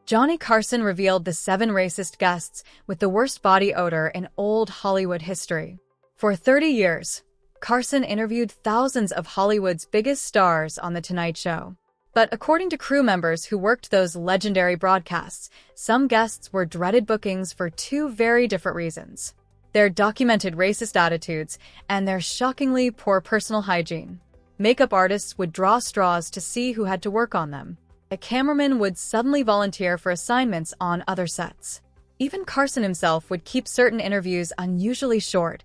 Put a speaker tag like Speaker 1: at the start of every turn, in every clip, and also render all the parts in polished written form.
Speaker 1: Johnny Carson revealed the 7 racist guests with the worst body odor in old Hollywood history. For 30 years, Carson interviewed thousands of Hollywood's biggest stars on The Tonight Show. But according to crew members who worked those legendary broadcasts, some guests were dreaded bookings for 2 very different reasons: their documented racist attitudes and their shockingly poor personal hygiene. Makeup artists would draw straws to see who had to work on them. A cameraman would suddenly volunteer for assignments on other sets. Even Carson himself would keep certain interviews unusually short,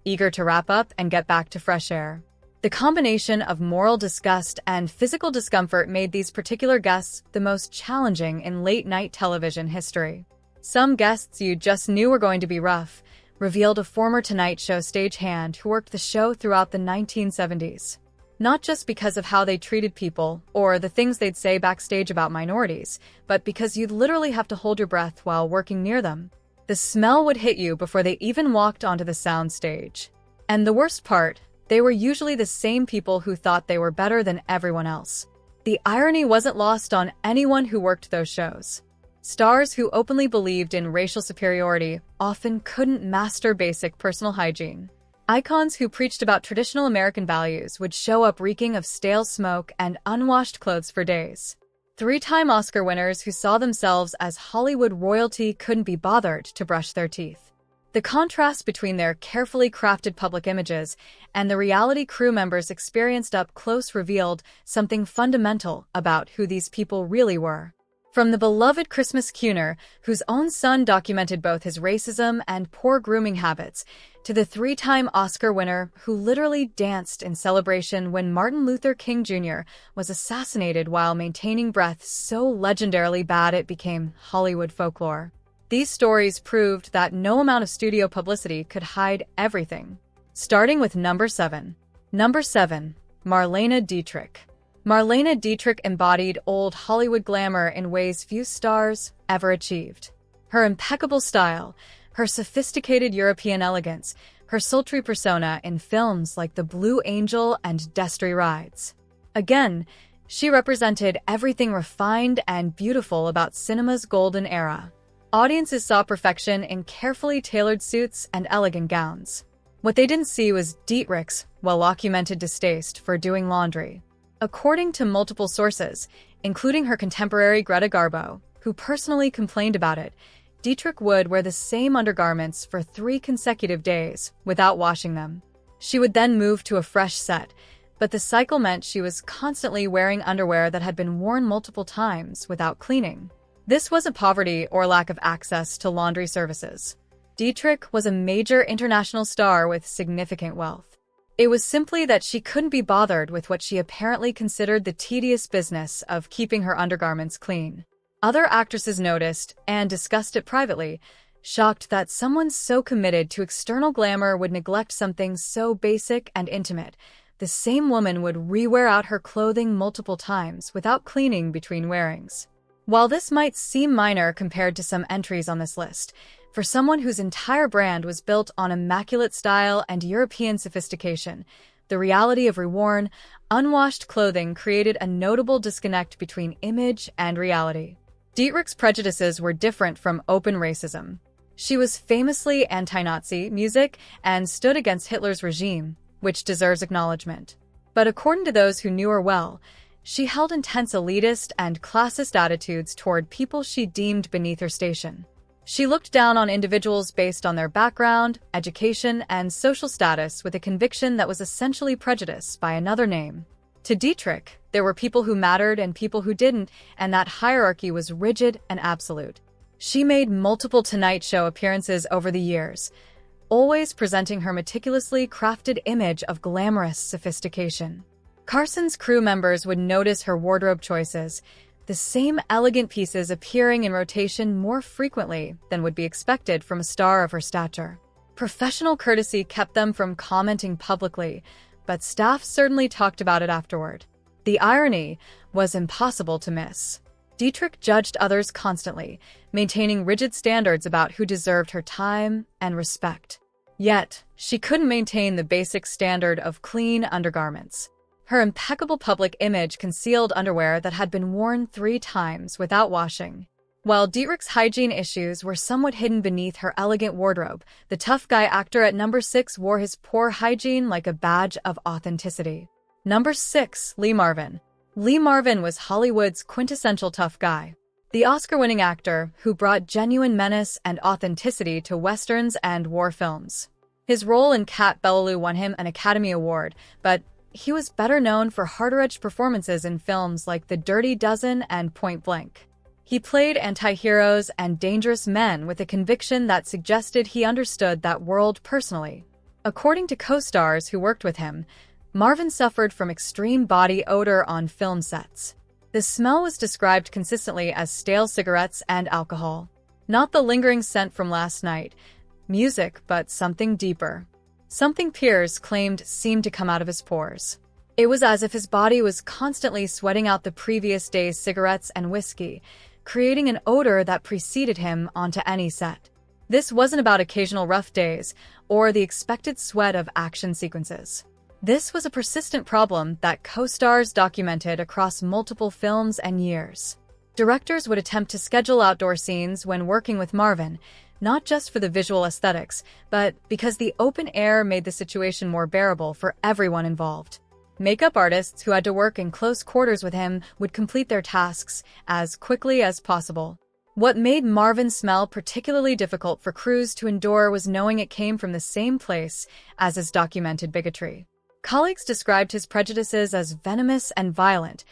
Speaker 1: eager to wrap up and get back to fresh air. The combination of moral disgust and physical discomfort made these particular guests the most challenging in late-night television history. Some guests you just knew were going to be rough, revealed a former Tonight Show stagehand who worked the show throughout the 1970s. Not just because of how they treated people or the things they'd say backstage about minorities, but because you'd literally have to hold your breath while working near them. The smell would hit you before they even walked onto the sound stage. And the worst part, they were usually the same people who thought they were better than everyone else. The irony wasn't lost on anyone who worked those shows. Stars who openly believed in racial superiority often couldn't master basic personal hygiene. Icons who preached about traditional American values would show up reeking of stale smoke and unwashed clothes for days. 3-time Oscar winners who saw themselves as Hollywood royalty couldn't be bothered to brush their teeth. The contrast between their carefully crafted public images and the reality crew members experienced up close revealed something fundamental about who these people really were. From the beloved Christmas crooner, whose own son documented both his racism and poor grooming habits, to the 3-time Oscar winner who literally danced in celebration when Martin Luther King Jr. was assassinated while maintaining breath so legendarily bad it became Hollywood folklore. These stories proved that no amount of studio publicity could hide everything. Starting with number 7. Number 7. Marlene Dietrich. Marlene Dietrich embodied old Hollywood glamour in ways few stars ever achieved. Her impeccable style, her sophisticated European elegance, her sultry persona in films like The Blue Angel and Destry Rides. Again, she represented everything refined and beautiful about cinema's golden era. Audiences saw perfection in carefully tailored suits and elegant gowns. What they didn't see was Dietrich's well-documented distaste for doing laundry. According to multiple sources, including her contemporary Greta Garbo, who personally complained about it, Dietrich would wear the same undergarments for 3 consecutive days without washing them. She would then move to a fresh set, but the cycle meant she was constantly wearing underwear that had been worn multiple times without cleaning. This wasn't poverty or lack of access to laundry services. Dietrich was a major international star with significant wealth. It was simply that she couldn't be bothered with what she apparently considered the tedious business of keeping her undergarments clean. Other actresses noticed and discussed it privately, shocked that someone so committed to external glamour would neglect something so basic and intimate. The same woman would re-wear out her clothing multiple times without cleaning between wearings. While this might seem minor compared to some entries on this list, for someone whose entire brand was built on immaculate style and European sophistication, the reality of reworn, unwashed clothing created a notable disconnect between image and reality. Dietrich's prejudices were different from open racism. She was famously anti-Nazi music and stood against Hitler's regime, which deserves acknowledgement. But according to those who knew her well, she held intense elitist and classist attitudes toward people she deemed beneath her station. She looked down on individuals based on their background, education, and social status with a conviction that was essentially prejudice by another name. To Dietrich, there were people who mattered and people who didn't, and that hierarchy was rigid and absolute. She made multiple Tonight Show appearances over the years, always presenting her meticulously crafted image of glamorous sophistication. Carson's crew members would notice her wardrobe choices, the same elegant pieces appearing in rotation more frequently than would be expected from a star of her stature. Professional courtesy kept them from commenting publicly, but staff certainly talked about it afterward. The irony was impossible to miss. Dietrich judged others constantly, maintaining rigid standards about who deserved her time and respect. Yet, she couldn't maintain the basic standard of clean undergarments. Her impeccable public image concealed underwear that had been worn 3 times without washing. While Dietrich's hygiene issues were somewhat hidden beneath her elegant wardrobe, the tough guy actor at number 6 wore his poor hygiene like a badge of authenticity. Number 6. Lee Marvin. Lee Marvin was Hollywood's quintessential tough guy. The Oscar-winning actor who brought genuine menace and authenticity to westerns and war films. His role in Cat Ballou won him an Academy Award, but he was better known for harder-edged performances in films like The Dirty Dozen and Point Blank. He played anti-heroes and dangerous men with a conviction that suggested he understood that world personally. According to co-stars who worked with him, Marvin suffered from extreme body odor on film sets. The smell was described consistently as stale cigarettes and alcohol. Not the lingering scent from last night, music, but something deeper. Something peers claimed seemed to come out of his pores. It was as if his body was constantly sweating out the previous day's cigarettes and whiskey, creating an odor that preceded him onto any set. This wasn't about occasional rough days or the expected sweat of action sequences. This was a persistent problem that co-stars documented across multiple films and years. Directors would attempt to schedule outdoor scenes when working with Marvin, not just for the visual aesthetics, but because the open air made the situation more bearable for everyone involved. Makeup artists who had to work in close quarters with him would complete their tasks as quickly as possible. What made Marvin's smell particularly difficult for crews to endure was knowing it came from the same place as his documented bigotry. Colleagues described his prejudices as venomous and violent,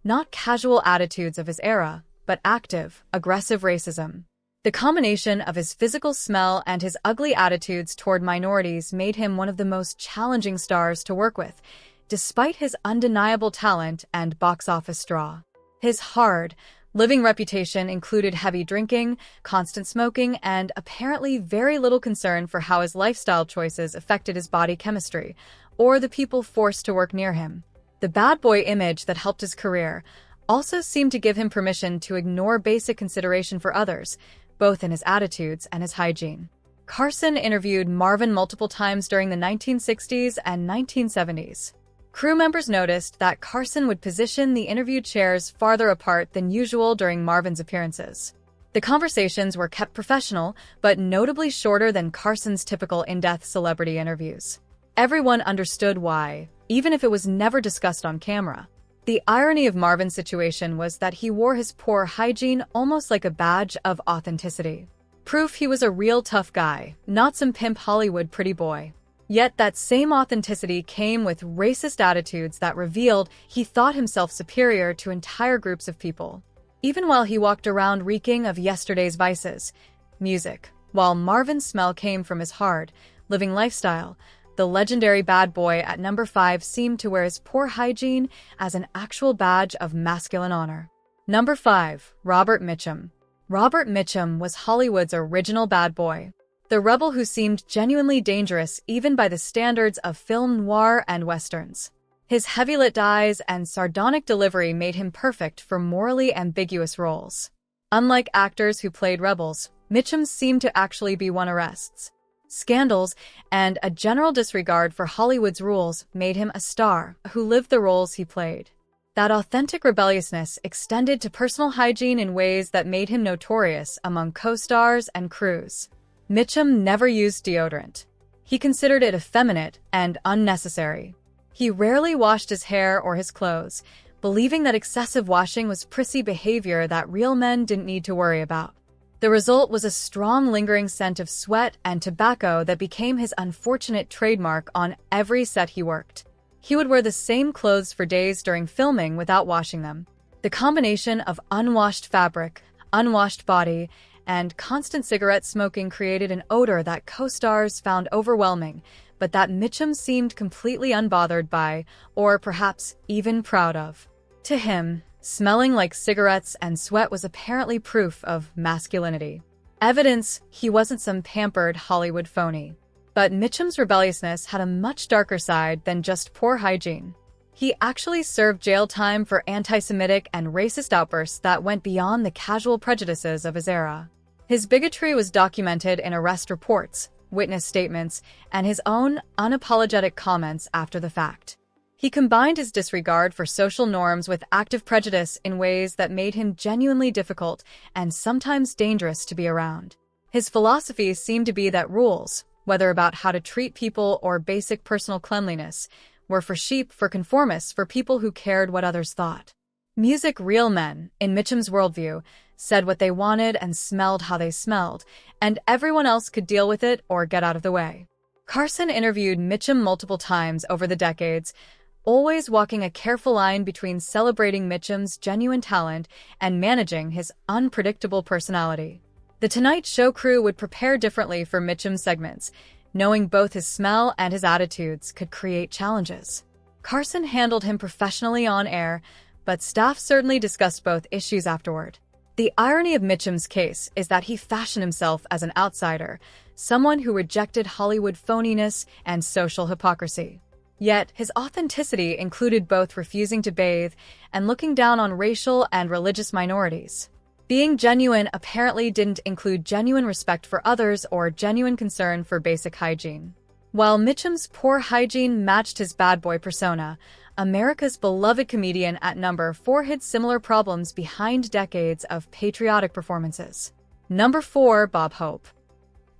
Speaker 1: not casual attitudes of his era, but active, aggressive racism. The combination of his physical smell and his ugly attitudes toward minorities made him one of the most challenging stars to work with, despite his undeniable talent and box office draw. His hard, living reputation included heavy drinking, constant smoking, and apparently very little concern for how his lifestyle choices affected his body chemistry, or the people forced to work near him. The bad boy image that helped his career also seemed to give him permission to ignore basic consideration for others, both in his attitudes and his hygiene. Carson interviewed Marvin multiple times during the 1960s and 1970s. Crew members noticed that Carson would position the interviewed chairs farther apart than usual during Marvin's appearances. The conversations were kept professional, but notably shorter than Carson's typical in-depth celebrity interviews. Everyone understood why, even if it was never discussed on camera. The irony of Marvin's situation was that he wore his poor hygiene almost like a badge of authenticity. Proof he was a real tough guy, not some pimp Hollywood pretty boy. Yet that same authenticity came with racist attitudes that revealed he thought himself superior to entire groups of people. Even while he walked around reeking of yesterday's vices, music, while Marvin's smell came from his hard, living lifestyle, the legendary bad boy at number 5 seemed to wear his poor hygiene as an actual badge of masculine honor. Number 5. Robert Mitchum. Robert Mitchum was Hollywood's original bad boy. The rebel who seemed genuinely dangerous even by the standards of film noir and westerns. His heavy-lit eyes and sardonic delivery made him perfect for morally ambiguous roles. Unlike actors who played rebels, Mitchum seemed to actually be won arrests. Scandals and a general disregard for Hollywood's rules made him a star who lived the roles he played. That authentic rebelliousness extended to personal hygiene in ways that made him notorious among co-stars and crews. Mitchum never used deodorant. He considered it effeminate and unnecessary. He rarely washed his hair or his clothes, believing that excessive washing was prissy behavior that real men didn't need to worry about. The result was a strong lingering scent of sweat and tobacco that became his unfortunate trademark on every set he worked. He would wear the same clothes for days during filming without washing them. The combination of unwashed fabric, unwashed body, and constant cigarette smoking created an odor that co-stars found overwhelming, but that Mitchum seemed completely unbothered by, or perhaps even proud of. To him, smelling like cigarettes and sweat was apparently proof of masculinity. Evidence he wasn't some pampered Hollywood phony. But Mitchum's rebelliousness had a much darker side than just poor hygiene. He actually served jail time for anti-Semitic and racist outbursts that went beyond the casual prejudices of his era. His bigotry was documented in arrest reports, witness statements, and his own unapologetic comments after the fact. He combined his disregard for social norms with active prejudice in ways that made him genuinely difficult and sometimes dangerous to be around. His philosophy seemed to be that rules, whether about how to treat people or basic personal cleanliness, were for sheep, for conformists, for people who cared what others thought. Music real men, in Mitchum's worldview, said what they wanted and smelled how they smelled, and everyone else could deal with it or get out of the way. Carson interviewed Mitchum multiple times over the decades, always walking a careful line between celebrating Mitchum's genuine talent and managing his unpredictable personality. The Tonight Show crew would prepare differently for Mitchum's segments, knowing both his smell and his attitudes could create challenges. Carson handled him professionally on air, but staff certainly discussed both issues afterward. The irony of Mitchum's case is that he fashioned himself as an outsider, someone who rejected Hollywood phoniness and social hypocrisy. Yet, his authenticity included both refusing to bathe and looking down on racial and religious minorities. Being genuine apparently didn't include genuine respect for others or genuine concern for basic hygiene. While Mitchum's poor hygiene matched his bad boy persona, America's beloved comedian at number 4 hid similar problems behind decades of patriotic performances. Number 4, Bob Hope.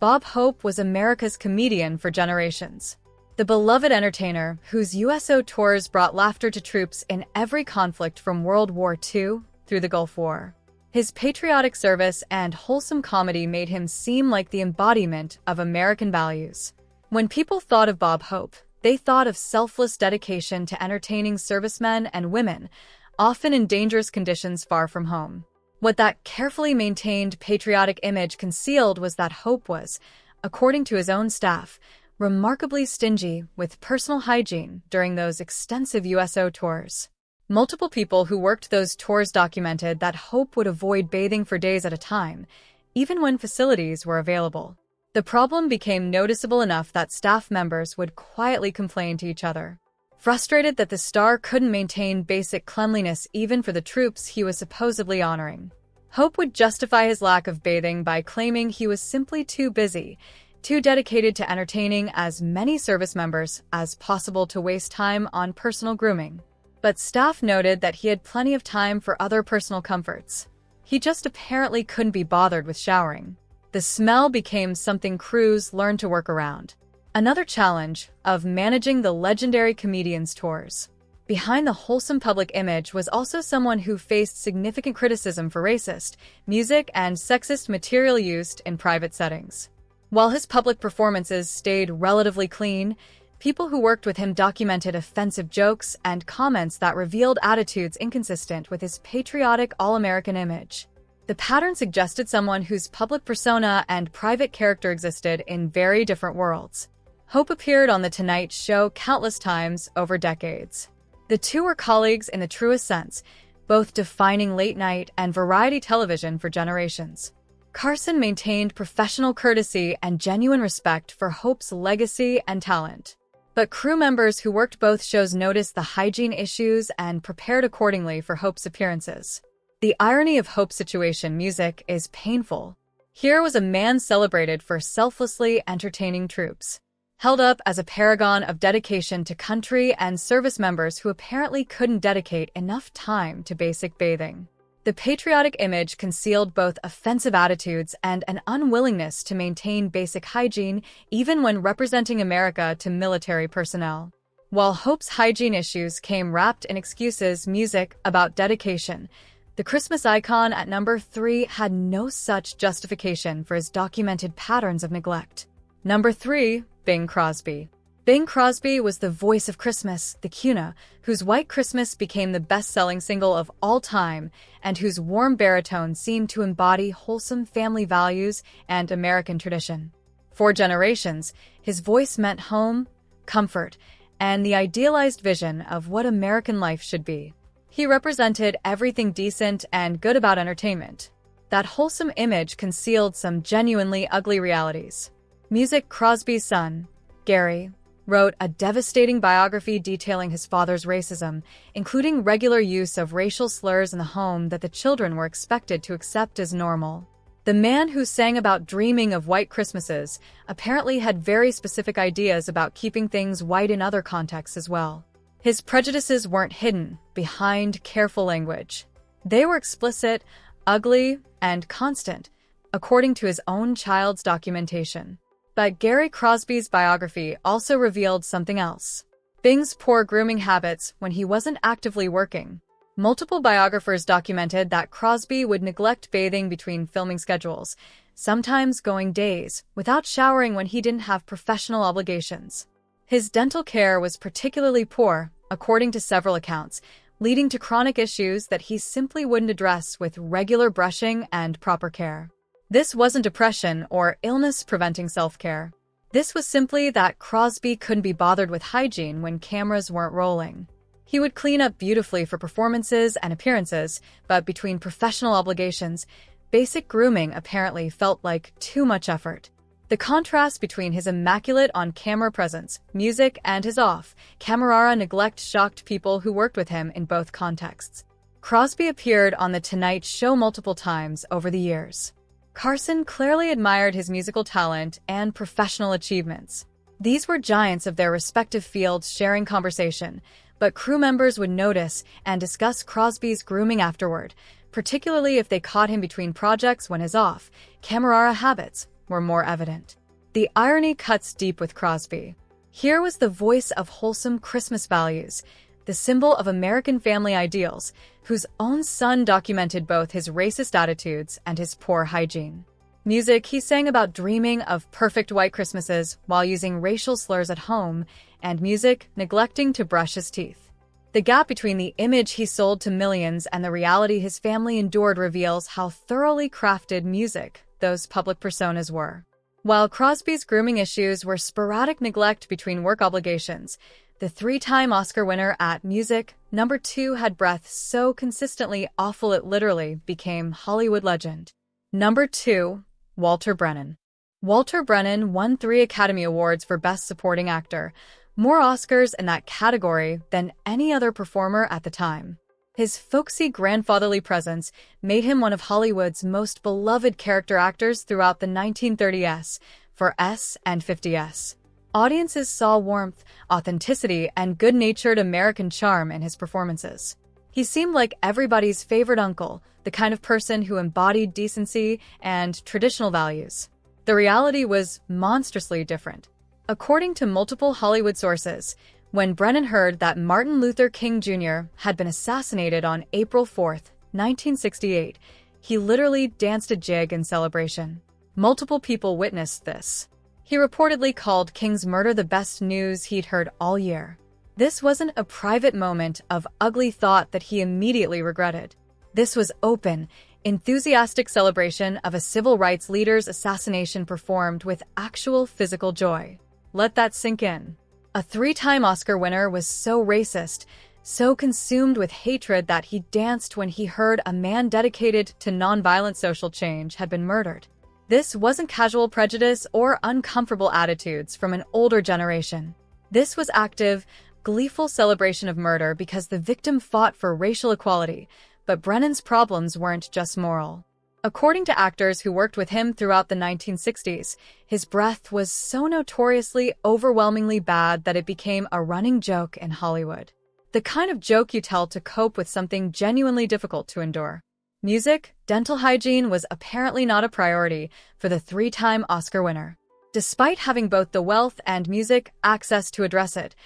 Speaker 1: Bob Hope was America's comedian for generations. The beloved entertainer, whose USO tours brought laughter to troops in every conflict from World War II through the Gulf War. His patriotic service and wholesome comedy made him seem like the embodiment of American values. When people thought of Bob Hope, they thought of selfless dedication to entertaining servicemen and women, often in dangerous conditions far from home. What that carefully maintained patriotic image concealed was that Hope was, according to his own staff, remarkably stingy with personal hygiene during those extensive USO tours. Multiple people who worked those tours documented that Hope would avoid bathing for days at a time, even when facilities were available. The problem became noticeable enough that staff members would quietly complain to each other. Frustrated that the star couldn't maintain basic cleanliness even for the troops he was supposedly honoring. Hope would justify his lack of bathing by claiming he was simply too busy, too dedicated to entertaining as many service members as possible to waste time on personal grooming. But staff noted that he had plenty of time for other personal comforts. He just apparently couldn't be bothered with showering. The smell became something crews learned to work around. Another challenge of managing the legendary comedian's tours. Behind the wholesome public image was also someone who faced significant criticism for racist, music, and sexist material used in private settings. While his public performances stayed relatively clean, people who worked with him documented offensive jokes and comments that revealed attitudes inconsistent with his patriotic all-American image. The pattern suggested someone whose public persona and private character existed in very different worlds. Hope appeared on The Tonight Show countless times over decades. The two were colleagues in the truest sense, both defining late-night and variety television for generations. Carson maintained professional courtesy and genuine respect for Hope's legacy and talent. But crew members who worked both shows noticed the hygiene issues and prepared accordingly for Hope's appearances. The irony of Hope's situation music is painful. Here was a man celebrated for selflessly entertaining troops, held up as a paragon of dedication to country and service members who apparently couldn't dedicate enough time to basic bathing. The patriotic image concealed both offensive attitudes and an unwillingness to maintain basic hygiene even when representing America to military personnel. While Hope's hygiene issues came wrapped in excuses, music about dedication, the Christmas icon at number 3 had no such justification for his documented patterns of neglect. Number 3, Bing Crosby. Bing Crosby was the voice of Christmas, the Cuna, whose White Christmas became the best-selling single of all time and whose warm baritone seemed to embody wholesome family values and American tradition. For generations, his voice meant home, comfort, and the idealized vision of what American life should be. He represented everything decent and good about entertainment. That wholesome image concealed some genuinely ugly realities. Music Crosby's son, Gary, wrote a devastating biography detailing his father's racism, including regular use of racial slurs in the home that the children were expected to accept as normal. The man who sang about dreaming of white Christmases apparently had very specific ideas about keeping things white in other contexts as well. His prejudices weren't hidden behind careful language. They were explicit, ugly, and constant, according to his own child's documentation. But Gary Crosby's biography also revealed something else: Bing's poor grooming habits when he wasn't actively working. Multiple biographers documented that Crosby would neglect bathing between filming schedules, sometimes going days without showering when he didn't have professional obligations. His dental care was particularly poor, according to several accounts, leading to chronic issues that he simply wouldn't address with regular brushing and proper care. This wasn't depression or illness preventing self-care. This was simply that Crosby couldn't be bothered with hygiene when cameras weren't rolling. He would clean up beautifully for performances and appearances, but between professional obligations, basic grooming apparently felt like too much effort. The contrast between his immaculate on-camera presence, music, and his off-camera neglect shocked people who worked with him in both contexts. Crosby appeared on The Tonight Show multiple times over the years. Carson clearly admired his musical talent and professional achievements. These were giants of their respective fields sharing conversation, but crew members would notice and discuss Crosby's grooming afterward, particularly if they caught him between projects when his off-camera habits were more evident. The irony cuts deep with Crosby. Here was the voice of wholesome Christmas values, the symbol of American family ideals, whose own son documented both his racist attitudes and his poor hygiene. Music, he sang about dreaming of perfect white Christmases while using racial slurs at home, and music, neglecting to brush his teeth. The gap between the image he sold to millions and the reality his family endured reveals how thoroughly crafted music those public personas were. While Crosby's grooming issues were sporadic neglect between work obligations, the three-time Oscar winner at Music #2 had breath so consistently awful it literally became Hollywood legend. Number 2. Walter Brennan. Walter Brennan won 3 Academy Awards for Best Supporting Actor, more Oscars in that category than any other performer at the time. His folksy grandfatherly presence made him one of Hollywood's most beloved character actors throughout the 1930s, 40s, and 50s. Audiences saw warmth, authenticity, and good-natured American charm in his performances. He seemed like everybody's favorite uncle, the kind of person who embodied decency and traditional values. The reality was monstrously different. According to multiple Hollywood sources, when Brennan heard that Martin Luther King Jr. had been assassinated on April 4, 1968, he literally danced a jig in celebration. Multiple people witnessed this. He reportedly called King's murder the best news he'd heard all year. This wasn't a private moment of ugly thought that he immediately regretted. This was open, enthusiastic celebration of a civil rights leader's assassination performed with actual physical joy. Let that sink in. A 3-time Oscar winner was so racist, so consumed with hatred that he danced when he heard a man dedicated to nonviolent social change had been murdered. This wasn't casual prejudice or uncomfortable attitudes from an older generation. This was active, gleeful celebration of murder because the victim fought for racial equality, but Brennan's problems weren't just moral. According to actors who worked with him throughout the 1960s, his breath was so notoriously overwhelmingly bad that it became a running joke in Hollywood. The kind of joke you tell to cope with something genuinely difficult to endure. Music, dental hygiene was apparently not a priority for the 3-time Oscar winner. Despite having both the wealth and music access to address it,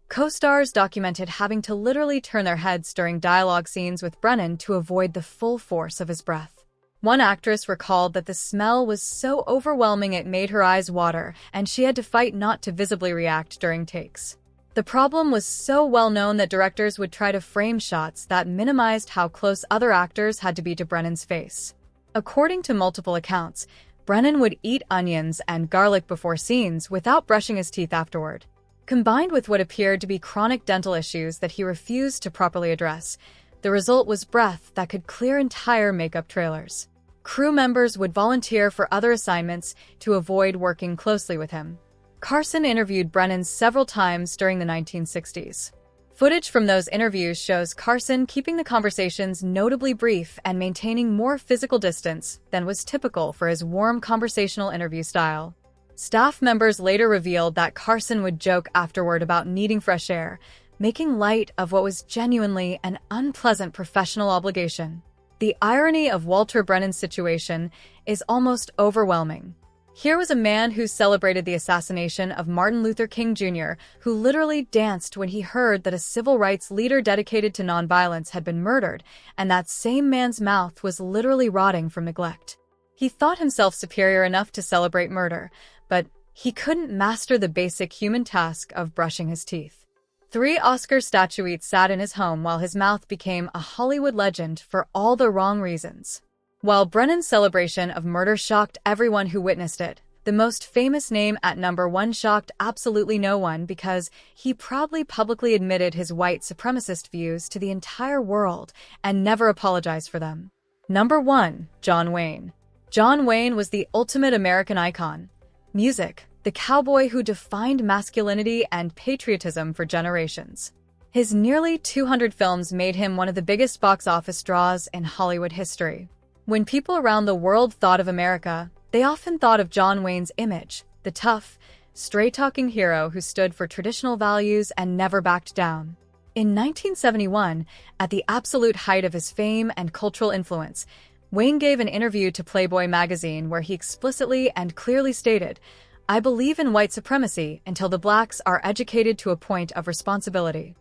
Speaker 1: co-stars documented having to literally turn their heads during dialogue scenes with Brennan to avoid the full force of his breath. One actress recalled that the smell was so overwhelming it made her eyes water, and she had to fight not to visibly react during takes. The problem was so well known that directors would try to frame shots that minimized how close other actors had to be to Brennan's face. According to multiple accounts, Brennan would eat onions and garlic before scenes without brushing his teeth afterward. Combined with what appeared to be chronic dental issues that he refused to properly address, the result was breath that could clear entire makeup trailers. Crew members would volunteer for other assignments to avoid working closely with him. Carson interviewed Brennan several times during the 1960s. Footage from those interviews shows Carson keeping the conversations notably brief and maintaining more physical distance than was typical for his warm conversational interview style. Staff members later revealed that Carson would joke afterward about needing fresh air, making light of what was genuinely an unpleasant professional obligation. The irony of Walter Brennan's situation is almost overwhelming. Here was a man who celebrated the assassination of Martin Luther King Jr., who literally danced when he heard that a civil rights leader dedicated to nonviolence had been murdered, and that same man's mouth was literally rotting from neglect. He thought himself superior enough to celebrate murder, but he couldn't master the basic human task of brushing his teeth. 3 Oscar statuettes sat in his home while his mouth became a Hollywood legend for all the wrong reasons. While Brennan's celebration of murder shocked everyone who witnessed it, the most famous name at number 1 shocked absolutely no one because he proudly publicly admitted his white supremacist views to the entire world and never apologized for them. Number 1. John Wayne. John Wayne was the ultimate American icon. Music, the cowboy who defined masculinity and patriotism for generations. His nearly 200 films made him one of the biggest box office draws in Hollywood history. When people around the world thought of America, they often thought of John Wayne's image, the tough, straight-talking hero who stood for traditional values and never backed down. In 1971, at the absolute height of his fame and cultural influence, Wayne gave an interview to Playboy magazine where he explicitly and clearly stated, "I believe in white supremacy until the blacks are educated to a point of responsibility."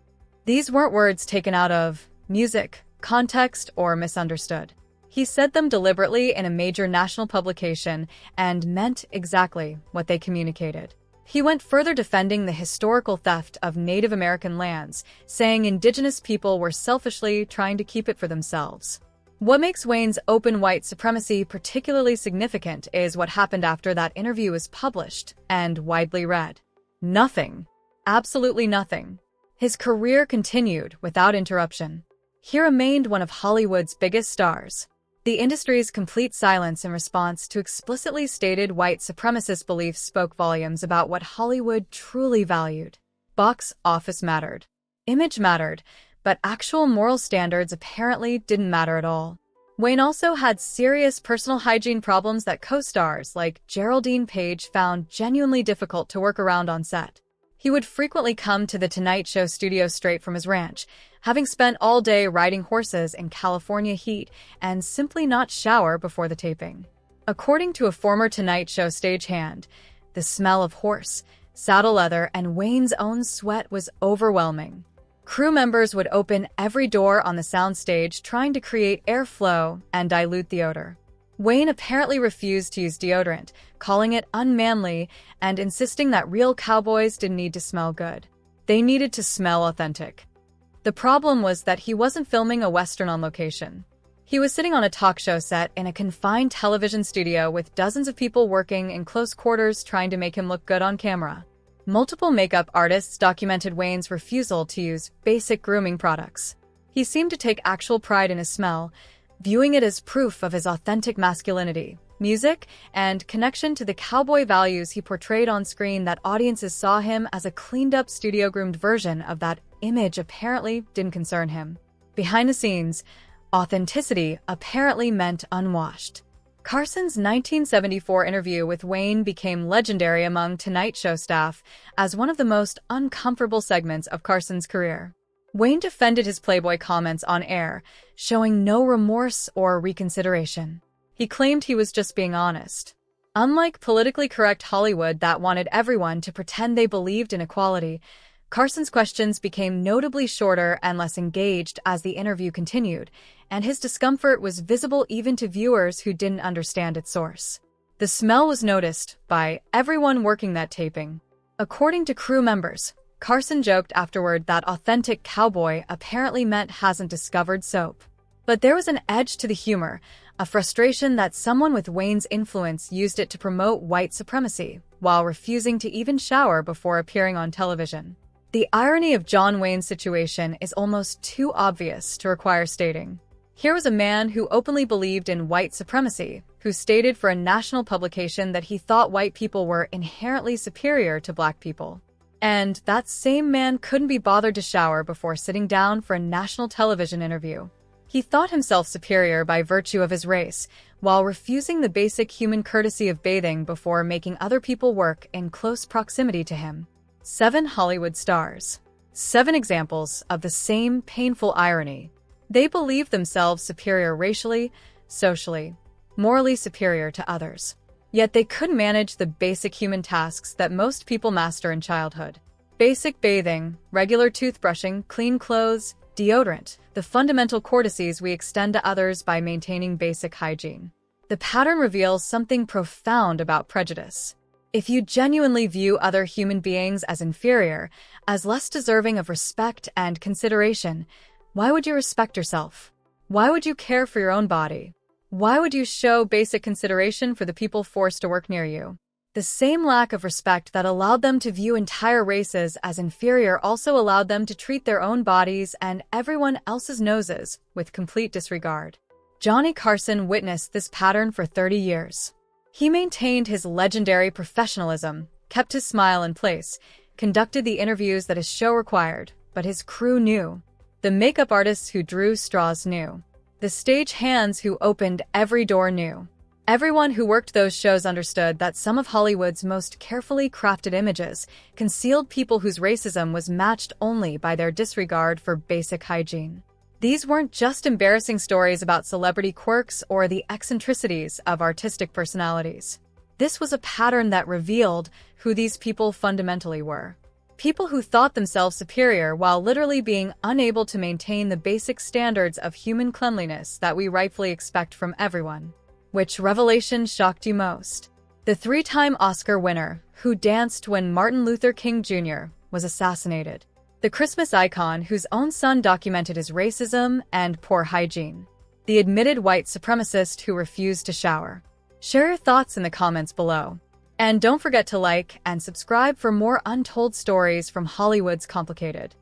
Speaker 1: These weren't words taken out of music, context, or misunderstood. He said them deliberately in a major national publication and meant exactly what they communicated. He went further defending the historical theft of Native American lands, saying indigenous people were selfishly trying to keep it for themselves. What makes Wayne's open white supremacy particularly significant is what happened after that interview was published and widely read. Nothing. Absolutely nothing. His career continued without interruption. He remained one of Hollywood's biggest stars. The industry's complete silence in response to explicitly stated white supremacist beliefs spoke volumes about what Hollywood truly valued. Box office mattered. Image mattered, but actual moral standards apparently didn't matter at all. Wayne also had serious personal hygiene problems that co-stars like Geraldine Page found genuinely difficult to work around on set. He would frequently come to The Tonight Show studio straight from his ranch, having spent all day riding horses in California heat, and simply not shower before the taping. According to a former Tonight Show stagehand, the smell of horse, saddle leather, and Wayne's own sweat was overwhelming. Crew members would open every door on the soundstage trying to create airflow and dilute the odor. Wayne apparently refused to use deodorant, calling it unmanly and insisting that real cowboys didn't need to smell good. They needed to smell authentic. The problem was that he wasn't filming a Western on location. He was sitting on a talk show set in a confined television studio with dozens of people working in close quarters trying to make him look good on camera. Multiple makeup artists documented Wayne's refusal to use basic grooming products. He seemed to take actual pride in his smell, viewing it as proof of his authentic masculinity, music, and connection to the cowboy values he portrayed on screen. That audiences saw him as a cleaned-up, studio-groomed version of that image apparently didn't concern him. Behind the scenes, authenticity apparently meant unwashed. Carson's 1974 interview with Wayne became legendary among Tonight Show staff as one of the most uncomfortable segments of Carson's career. Wayne defended his Playboy comments on air, showing no remorse or reconsideration. He claimed he was just being honest. Unlike politically correct Hollywood that wanted everyone to pretend they believed in equality, Carson's questions became notably shorter and less engaged as the interview continued, and his discomfort was visible even to viewers who didn't understand its source. The smell was noticed by everyone working that taping. According to crew members, Carson joked afterward that authentic cowboy apparently meant hasn't discovered soap. But there was an edge to the humor, a frustration that someone with Wayne's influence used it to promote white supremacy, while refusing to even shower before appearing on television. The irony of John Wayne's situation is almost too obvious to require stating. Here was a man who openly believed in white supremacy, who stated for a national publication that he thought white people were inherently superior to black people. And that same man couldn't be bothered to shower before sitting down for a national television interview. He thought himself superior by virtue of his race, while refusing the basic human courtesy of bathing before making other people work in close proximity to him. 7 Hollywood stars. 7 examples of the same painful irony. They believed themselves superior racially, socially, morally superior to others. Yet they couldn't manage the basic human tasks that most people master in childhood. Basic bathing, regular toothbrushing, clean clothes, deodorant, the fundamental courtesies we extend to others by maintaining basic hygiene. The pattern reveals something profound about prejudice. If you genuinely view other human beings as inferior, as less deserving of respect and consideration, why would you respect yourself? Why would you care for your own body? Why would you show basic consideration for the people forced to work near you? The same lack of respect that allowed them to view entire races as inferior also allowed them to treat their own bodies and everyone else's noses with complete disregard. Johnny Carson witnessed this pattern for 30 years. He maintained his legendary professionalism, kept his smile in place, conducted the interviews that his show required, but his crew knew. The makeup artists who drew straws knew. The stage hands who opened every door knew. Everyone who worked those shows understood that some of Hollywood's most carefully crafted images concealed people whose racism was matched only by their disregard for basic hygiene. These weren't just embarrassing stories about celebrity quirks or the eccentricities of artistic personalities. This was a pattern that revealed who these people fundamentally were. People who thought themselves superior while literally being unable to maintain the basic standards of human cleanliness that we rightfully expect from everyone. Which revelation shocked you most? The 3-time Oscar winner, who danced when Martin Luther King Jr. was assassinated. The Christmas icon whose own son documented his racism and poor hygiene. The admitted white supremacist who refused to shower. Share your thoughts in the comments below. And don't forget to like and subscribe for more untold stories from Hollywood's complicated.